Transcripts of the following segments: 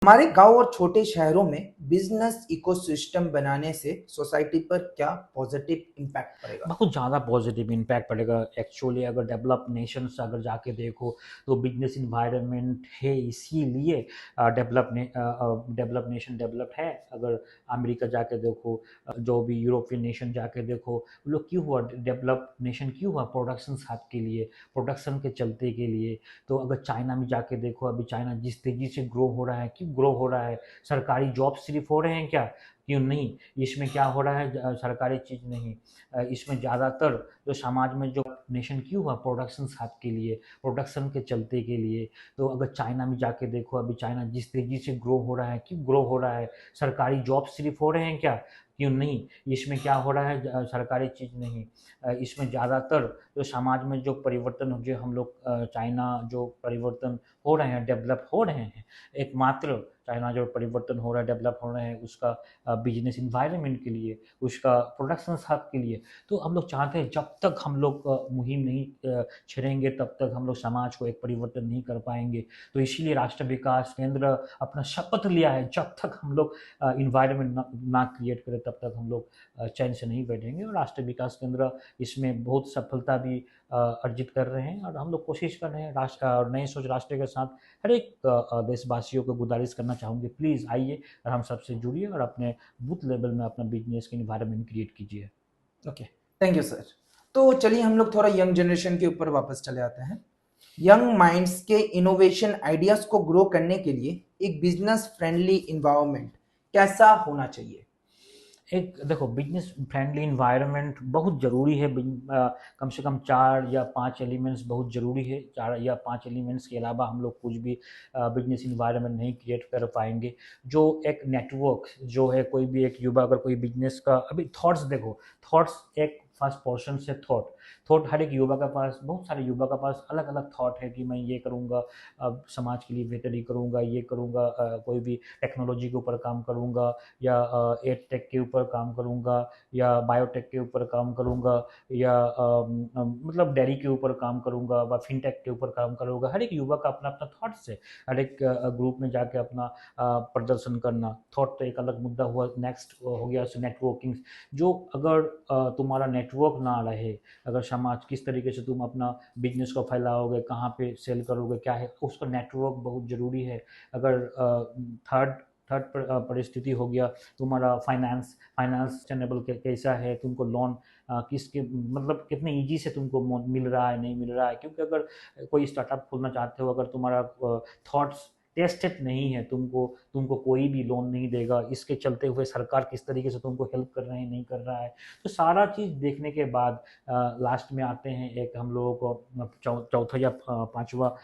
हमारे गांव और छोटे शहरों में बिजनेस इकोसिस्टम बनाने से सोसाइटी पर क्या पॉजिटिव इम्पैक्ट पड़ेगा? बहुत ज़्यादा पॉजिटिव इम्पैक्ट पड़ेगा। एक्चुअली अगर डेवलप नेशंस अगर जाके देखो तो बिजनेस इन्वायरमेंट है, इसीलिए डेवलप नेशन डेवलप है। अगर अमेरिका जाके देखो, जो भी यूरोपियन नेशन जाके देखो, वो लोग क्यों हुआ डेवलप नेशन, क्यों हुआ प्रोडक्शन हाथ के लिए, प्रोडक्शन के चलते के लिए। तो अगर चाइना में जाके देखो, अभी चाइना जिस तेज़ी से ग्रो हो रहा है, क्यों ग्रो हो रहा है? सरकारी जॉब सिर्फ हो रहे हैं क्या? क्यों नहीं? इसमें क्या हो रहा है? सरकारी चीज़ नहीं, इसमें ज़्यादातर जो समाज में जो नेशन क्यों हुआ प्रोडक्शन हाथ के लिए, प्रोडक्शन के चलते के लिए। तो अगर चाइना में जाके देखो, अभी चाइना जिस तेज़ी से ग्रो हो रहा है, क्यों ग्रो हो रहा है? सरकारी जॉब सिर्फ हो रहे हैं क्या? क्यों नहीं? इसमें क्या हो रहा है? सरकारी चीज़ नहीं, इसमें ज़्यादातर जो समाज में जो परिवर्तन जो हम लोग चाइना जो परिवर्तन हो रहे हैं, डेवलप हो रहे हैं, एकमात्र चाइना जो परिवर्तन हो रहा है, डेवलप हो रहे हैं, उसका बिजनेस इन्वायरमेंट के लिए, उसका प्रोडक्शन हब के लिए। तो हम लोग चाहते हैं जब तक हम लोग मुहिम नहीं छेड़ेंगे, तब तक हम लोग समाज को एक परिवर्तन नहीं कर पाएंगे। तो इसीलिए राष्ट्रीय विकास केंद्र अपना शपथ लिया है, जब तक हम लोग इन्वायरमेंट ना क्रिएट करें, तब तक हम लोग चैन से नहीं बैठेंगे। और राष्ट्रीय विकास केंद्र इसमें बहुत सफलता भी अर्जित कर रहे हैं, और हम लोग कोशिश कर रहे हैं। नए सोच राष्ट्र के साथ हर एक देशवासियों को गुजारिश करना चाहूँगी, प्लीज़ आइए और हम सबसे जुड़िए और अपने बूथ लेवल में अपना बिजनेस के इन्वायरमेंट क्रिएट कीजिए। ओके। Thank you sir. तो चलिए हम लोग थोड़ा यंग जनरेशन के ऊपर वापस चले आते हैं। यंग माइंड्स के इनोवेशन आइडियाज को ग्रो करने के लिए एक बिजनेस फ्रेंडली इन्वायरमेंट कैसा होना चाहिए? एक देखो, बिजनेस फ्रेंडली इन्वायरमेंट बहुत ज़रूरी है। कम से कम 4 या 5 एलिमेंट्स बहुत ज़रूरी है। 4 या 5 एलिमेंट्स के अलावा हम लोग कुछ भी बिजनेस इन्वायरमेंट नहीं क्रिएट कर पाएंगे। जो एक नेटवर्क जो है, कोई भी एक युवा अगर कोई बिजनेस का अभी थॉट्स देखो, थॉट्स एक फर्स्ट पोर्शन से थॉट हर एक युवा के पास, बहुत सारे युवा के पास अलग अलग थॉट है कि मैं ये करूँगा, अब समाज के लिए बेहतरी करूँगा, ये करूँगा, कोई भी टेक्नोलॉजी के ऊपर काम करूँगा, या एड टेक के ऊपर काम करूँगा, या बायोटेक के ऊपर काम करूँगा, या मतलब डेयरी के ऊपर काम करूँगा, व फिनटेक के ऊपर काम करूँगा। हर एक युवा का अपना अपना थॉट्स है। हर एक ग्रुप में जाके अपना प्रदर्शन करना, थॉट तो एक अलग मुद्दा हुआ। नेक्स्ट हो गया नेटवर्किंग। जो अगर तुम्हारा नेटवर्क ना रहे, अगर समाज किस तरीके से तुम अपना बिजनेस को फैलाओगे, कहाँ पे सेल करोगे, क्या है, उसका नेटवर्क बहुत ज़रूरी है। अगर थर्ड थर्ड परिस्थिति हो गया तुम्हारा फाइनेंस, सस्टेनेबल कैसा है, तुमको लोन किसके मतलब कितने इजी से तुमको मिल रहा है, नहीं मिल रहा है। क्योंकि अगर कोई स्टार्टअप खोलना चाहते हो, अगर तुम्हारा थॉट्स टेस्टेड नहीं है, तुमको तुमको कोई भी लोन नहीं देगा। इसके चलते हुए सरकार किस तरीके से तुमको हेल्प कर रहे हैं, नहीं कर रहा है। तो सारा चीज़ देखने के बाद लास्ट में आते हैं एक हम लोगों को चौथा या पांचवा,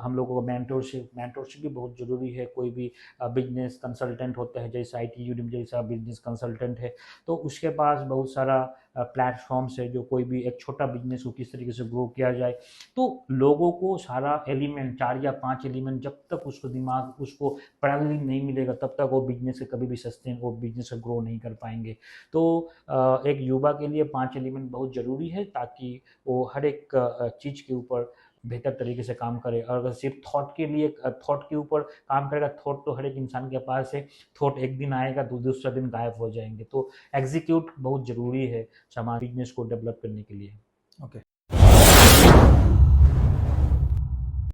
हम लोगों को मेंटोरशिप भी बहुत ज़रूरी है। कोई भी बिजनेस कंसल्टेंट होता है, जैसे IT यूनिम जैसा बिजनेस कंसल्टेंट है, तो उसके पास बहुत सारा प्लेटफॉर्म्स है। जो कोई भी एक छोटा बिजनेस को किस तरीके से ग्रो किया जाए, तो लोगों को सारा एलिमेंट, 4 या 5 एलिमेंट, जब तक उसको दिमाग उसको पैरेलल नहीं मिलेगा, तब तक वो बिजनेस कभी भी सस्टेन, वो बिजनेस ग्रो नहीं कर पाएंगे। तो एक युवा के लिए 5 एलिमेंट बहुत ज़रूरी है, ताकि वो हर एक चीज़ के ऊपर बेहतर तरीके से काम करे। और अगर सिर्फ थॉट के लिए, थॉट के ऊपर काम करेगा, थॉट तो हर एक इंसान के पास है, थॉट एक दिन आएगा, दूसरा दिन गायब हो जाएंगे। तो एग्जीक्यूट बहुत ज़रूरी है समाज बिजनेस को डेवलप करने के लिए। ओके।